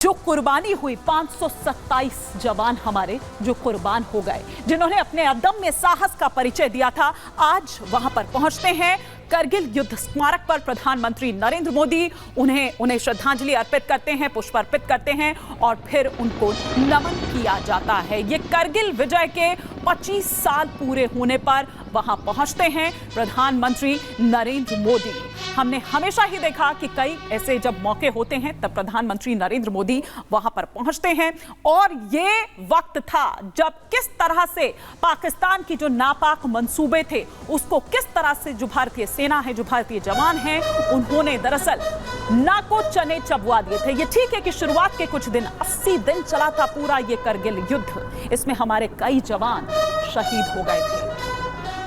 जो कुर्बानी हुई, 527 जवान हमारे जो कुर्बान हो गए, जिन्होंने अपने अदम्य साहस का परिचय दिया था, आज वहां पर पहुंचते हैं। करगिल युद्ध स्मारक पर प्रधानमंत्री नरेंद्र मोदी उन्हें श्रद्धांजलि अर्पित करते हैं, पुष्प अर्पित करते हैं और फिर उनको नमन किया जाता है। ये करगिल विजय के 25 साल पूरे होने पर वहां पहुंचते हैं प्रधानमंत्री नरेंद्र मोदी। हमने हमेशा ही देखा कि कई ऐसे जब मौके होते हैं तब प्रधानमंत्री नरेंद्र मोदी वहां पर पहुंचते हैं और ये वक्त था जब किस तरह से पाकिस्तान की जो नापाक मंसूबे थे उसको किस तरह से जो भारतीय सेना है, जो भारतीय जवान हैं, उन्होंने दरअसल नाको चने चबवा दिए थे। ये ठीक है कि शुरुआत के कुछ दिन, 80 दिन चला था पूरा ये करगिल युद्ध, इसमें हमारे कई जवान शहीद हो गए थे।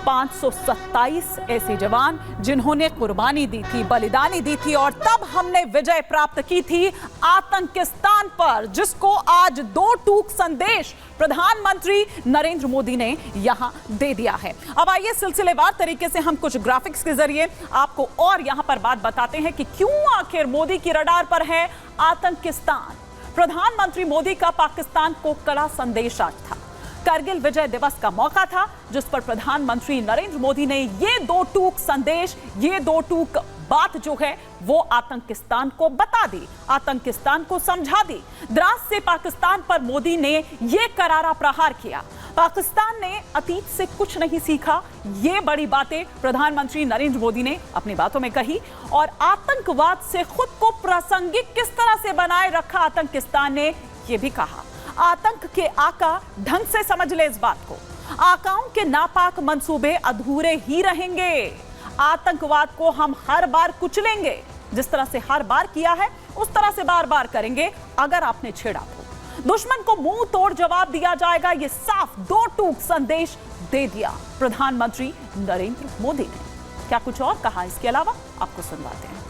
527 ऐसे जवान जिन्होंने कुर्बानी दी थी, बलिदानी दी थी और तब हमने विजय प्राप्त की थी आतंकिस्तान पर, जिसको आज दो टूक संदेश प्रधानमंत्री नरेंद्र मोदी ने यहां दे दिया है। अब आइए सिलसिलेवार तरीके से हम कुछ ग्राफिक्स के जरिए आपको और यहां पर बात बताते हैं कि क्यों आखिर मोदी की रडार पर है आतंकिस्तान। प्रधानमंत्री मोदी का पाकिस्तान को कड़ा संदेश आज था। करगिल विजय दिवस का मौका था जिस पर प्रधानमंत्री नरेंद्र मोदी ने ये दो टूक संदेश, ये दो टूक बात जो है वो आतंकिस्तान को बता दी, आतंकिस्तान को समझा दी। द्रास से पाकिस्तान पर मोदी ने ये करारा प्रहार किया। पाकिस्तान ने अतीत से कुछ नहीं सीखा, ये बड़ी बातें प्रधानमंत्री नरेंद्र मोदी ने अपनी बातों में कही और आतंकवाद से खुद को प्रासंगिक किस तरह से बनाए रखा आतंकिस्तान ने ये भी कहा। आतंक के आका ढंग से समझ ले इस बात को, आकाओं के नापाक मंसूबे अधूरे ही रहेंगे। आतंकवाद को हम हर बार कुचलेंगे, जिस तरह से हर बार किया है उस तरह से बार बार करेंगे अगर आपने छेड़ा तो। दुश्मन को मुंह तोड़ जवाब दिया जाएगा, ये साफ दो टूक संदेश दे दिया प्रधानमंत्री नरेंद्र मोदी ने। क्या कुछ और कहा इसके अलावा, आपको सुनवाते हैं।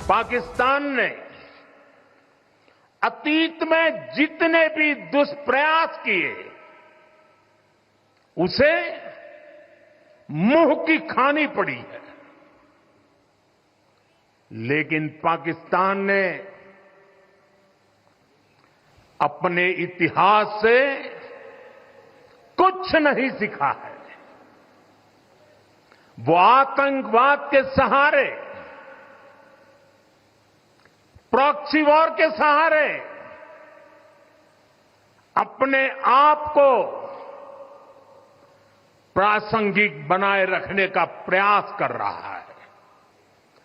पाकिस्तान ने अतीत में जितने भी दुष्प्रयास किए उसे मुंह की खानी पड़ी है, लेकिन पाकिस्तान ने अपने इतिहास से कुछ नहीं सीखा है। वो आतंकवाद के सहारे, प्रॉक्सी वॉर के सहारे अपने आप को प्रासंगिक बनाए रखने का प्रयास कर रहा है।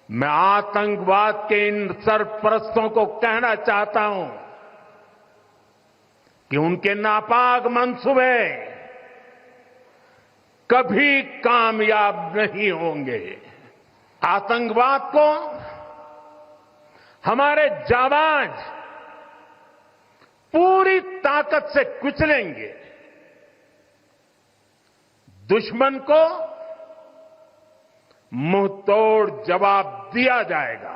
मैं आतंकवाद के इन सरपरस्तों को कहना चाहता हूं कि उनके नापाक मंसूबे कभी कामयाब नहीं होंगे। आतंकवाद को हमारे जाबाज पूरी ताकत से कुचलेंगे। दुश्मन को मुंह तोड़ जवाब दिया जाएगा।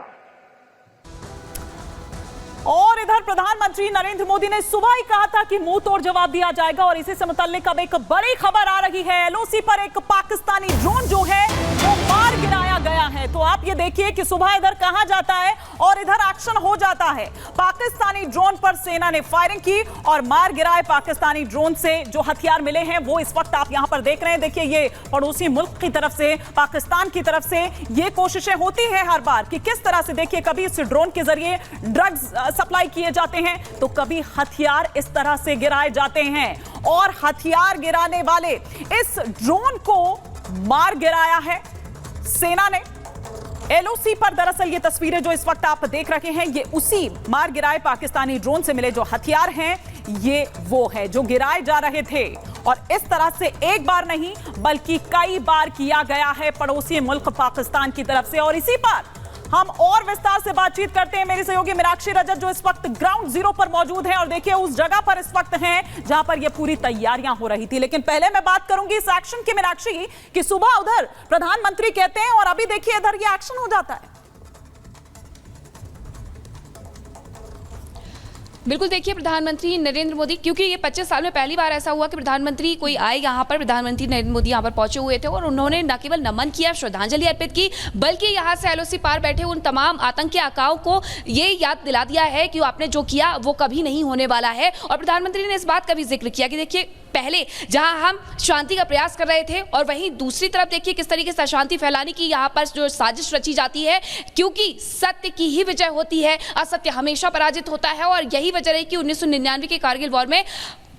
और इधर प्रधानमंत्री नरेंद्र मोदी ने सुबह ही कहा था कि मुंह तोड़ जवाब दिया जाएगा और इसी से मुताल्लिक अब एक बड़ी खबर आ रही है। एलओसी पर एक पाकिस्तानी ड्रोन जो है वो मार गिराया गया है। तो आप ये देखिए कि सुबह इधर कहा जाता है और इधर एक्शन हो जाता है। पाकिस्तानी ड्रोन पर सेना ने फायरिंग की और मार गिराए। पाकिस्तानी ड्रोन से जो हथियार मिले हैं वो इस वक्त आप यहां पर देख रहे हैं। देखिए, ये पड़ोसी मुल्क की तरफ से, पाकिस्तान की तरफ से ये कोशिशें होती है हर बार कि किस तरह से, देखिए, कभी इस ड्रोन के जरिए ड्रग्स सप्लाई किए जाते हैं तो कभी हथियार इस तरह से गिराए जाते हैं। और हथियार गिराने वाले इस ड्रोन को मार गिराया है सेना ने। एलओसी पर दरअसल ये तस्वीरें जो इस वक्त आप देख रहे हैं, ये उसी मार गिराए पाकिस्तानी ड्रोन से मिले जो हथियार हैं, ये वो है जो गिराए जा रहे थे। और इस तरह से एक बार नहीं बल्कि कई बार किया गया है पड़ोसी मुल्क पाकिस्तान की तरफ से। और इसी पर हम और विस्तार से बातचीत करते हैं। मेरी सहयोगी मीनाक्षी रजत जो इस वक्त ग्राउंड जीरो पर मौजूद है और देखिए उस जगह पर इस वक्त हैं जहां पर ये पूरी तैयारियां हो रही थी। लेकिन पहले मैं बात करूंगी इस एक्शन की, मीनाक्षी, कि सुबह उधर प्रधानमंत्री कहते हैं और अभी देखिए इधर ये एक्शन हो जाता है। बिल्कुल, देखिए प्रधानमंत्री नरेंद्र मोदी, क्योंकि ये 25 साल में पहली बार ऐसा हुआ कि प्रधानमंत्री कोई आए यहाँ पर, प्रधानमंत्री नरेंद्र मोदी यहाँ पर पहुंचे हुए थे और उन्होंने न केवल नमन किया, श्रद्धांजलि अर्पित की, बल्कि यहाँ से एलओसी पार बैठे उन तमाम आतंकी आकाओं को ये याद दिला दिया है कि आपने जो किया वो कभी नहीं होने वाला है। और प्रधानमंत्री ने इस बात का भी जिक्र किया कि देखिए पहले जहां हम शांति का प्रयास कर रहे थे और वहीं दूसरी तरफ देखिए किस तरीके से अशांति फैलाने की यहाँ पर जो साजिश रची जाती है, क्योंकि सत्य की ही विजय होती है, असत्य हमेशा पराजित होता है। और यही वजह है कि 1999 के कारगिल वॉर में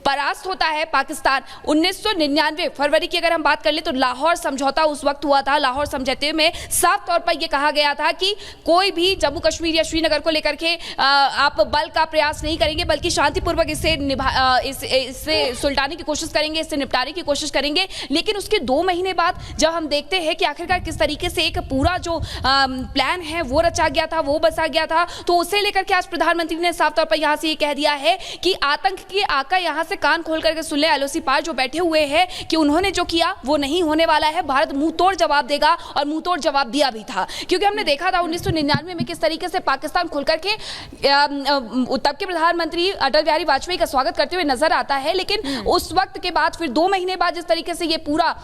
परास्त होता है पाकिस्तान। 1999 फरवरी की अगर हम बात कर ले तो लाहौर समझौता उस वक्त हुआ था। लाहौर समझौते में साफ तौर पर यह कहा गया था कि कोई भी जम्मू कश्मीर या श्रीनगर को लेकर के आप बल का प्रयास नहीं करेंगे, बल्कि शांतिपूर्वक इससे सुलटाने की कोशिश करेंगे, इससे निपटाने की कोशिश करेंगे। लेकिन उसके 2 महीने बाद जब हम देखते हैं कि आखिरकार किस तरीके से एक पूरा जो प्लान है वो रचा गया था, वो बसा गया था, तो उसे लेकर के आज प्रधानमंत्री ने साफ तौर पर यहाँ से ये कह दिया है कि आतंक के आका यहाँ से कान खोल करके सुन ले, एलओसी पार जो बैठे हुए हैं, कि उन्होंने जो किया वो नहीं होने वाला है। भारत मुंह तोड़ जवाब देगा और मुंह तोड़ जवाब दिया भी था, क्योंकि हमने देखा था 1999 में किस तरीके से पाकिस्तान खुल करके तब के प्रधानमंत्री अटल बिहारी वाजपेयी का स्वागत करते हुए नजर आता है। लेकिन उस वक्त के बाद फिर 2 महीने बाद जिस तरीके से ये पूरा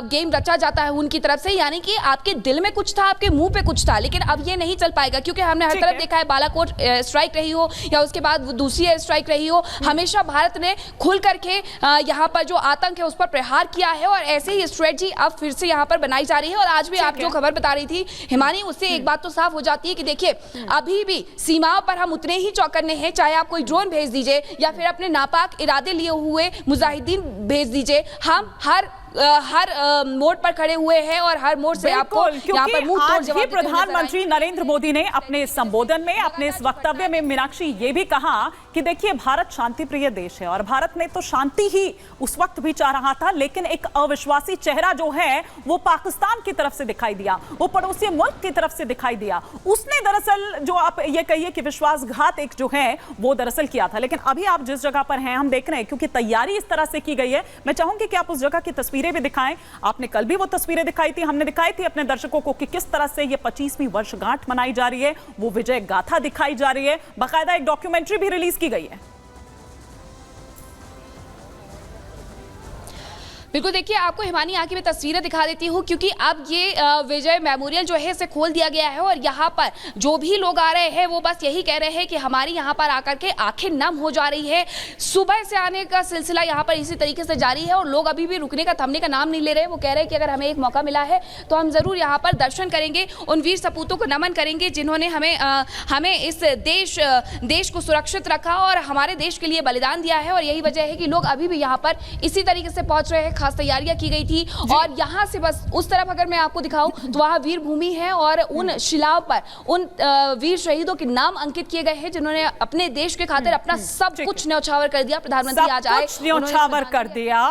गेम रचा जाता है उनकी तरफ से, यानी कि आपके दिल में कुछ था, आपके मुंह पे कुछ था, लेकिन अब ये नहीं चल पाएगा, क्योंकि हमने हर तरफ देखा है, बालाकोट स्ट्राइक रही हो या उसके बाद दूसरी एयर स्ट्राइक रही हो, हमेशा भारत ने खुल करके यहाँ पर जो आतंक है उस पर प्रहार किया है। और ऐसे ही स्ट्रेटजी अब फिर से यहाँ पर बनाई जा रही है। और आज भी आप जो खबर बता रही थी हिमानी, उससे एक बात तो साफ हो जाती है कि देखिए अभी भी सीमाओं पर हम उतने ही चौकन्ने हैं, चाहे आप कोई ड्रोन भेज दीजिए या फिर अपने नापाक इरादे लिए हुए मुजाहिदीन भेज दीजिए, हम हर मोड़ पर खड़े हुए हैं और हर मोड़ से आपको यहाँ पर मुंह तोड़ जवाब देते प्रधानमंत्री नरेंद्र मोदी ने अपने संबोधन में, अपने इस वक्तव्य में मीनाक्षी ये भी कहा कि देखिए भारत शांति प्रिय देश है और भारत ने तो शांति ही उस वक्त भी चाह रहा था, लेकिन एक अविश्वासी चेहरा जो है वो पाकिस्तान की तरफ से दिखाई दिया, वो पड़ोसी मुल्क की तरफ से दिखाई दिया। उसने दरअसल जो आप ये कहिए कि विश्वासघात एक जो है वो दरअसल किया था। लेकिन अभी आप जिस जगह पर हैं हम देख रहे हैं, क्योंकि तैयारी इस तरह से की गई है, मैं चाहूंगी कि आप उस जगह की तस्वीरें भी दिखाएं। आपने कल भी वो तस्वीरें दिखाई थी, हमने दिखाई थी अपने दर्शकों को कि किस तरह से ये 25वीं वर्षगांठ मनाई जा रही है, वो विजय गाथा दिखाई जा रही है, बाकायदा एक डॉक्यूमेंट्री भी रिलीज की गई है। बिल्कुल, देखिए आपको हिमानी आके मैं तस्वीरें दिखा देती हूँ, क्योंकि अब ये विजय मेमोरियल जो है इसे खोल दिया गया है और यहाँ पर जो भी लोग आ रहे हैं वो बस यही कह रहे हैं कि हमारी यहाँ पर आकर के आंखें नम हो जा रही है। सुबह से आने का सिलसिला यहाँ पर इसी तरीके से जारी है और लोग अभी भी रुकने का, थमने का नाम नहीं ले रहे हैं। वो कह रहे हैं कि अगर हमें एक मौका मिला है तो हम जरूर यहाँ पर दर्शन करेंगे, उन वीर सपूतों को नमन करेंगे जिन्होंने हमें इस देश को सुरक्षित रखा और हमारे देश के लिए बलिदान दिया है। और यही वजह है कि लोग अभी भी यहाँ पर इसी तरीके से पहुंच रहे हैं। खास तैयारियां की गई थी और यहां से बस उस तरफ अगर मैं आपको दिखाऊं तो वहां वीर भूमि है और उन शिलाओं पर उन वीर शहीदों के नाम अंकित किए गए हैं जिन्होंने अपने देश के खातिर अपना सब कुछ न्यौछावर कर दिया। प्रधानमंत्री आज आए, न्यौछावर कर दिया।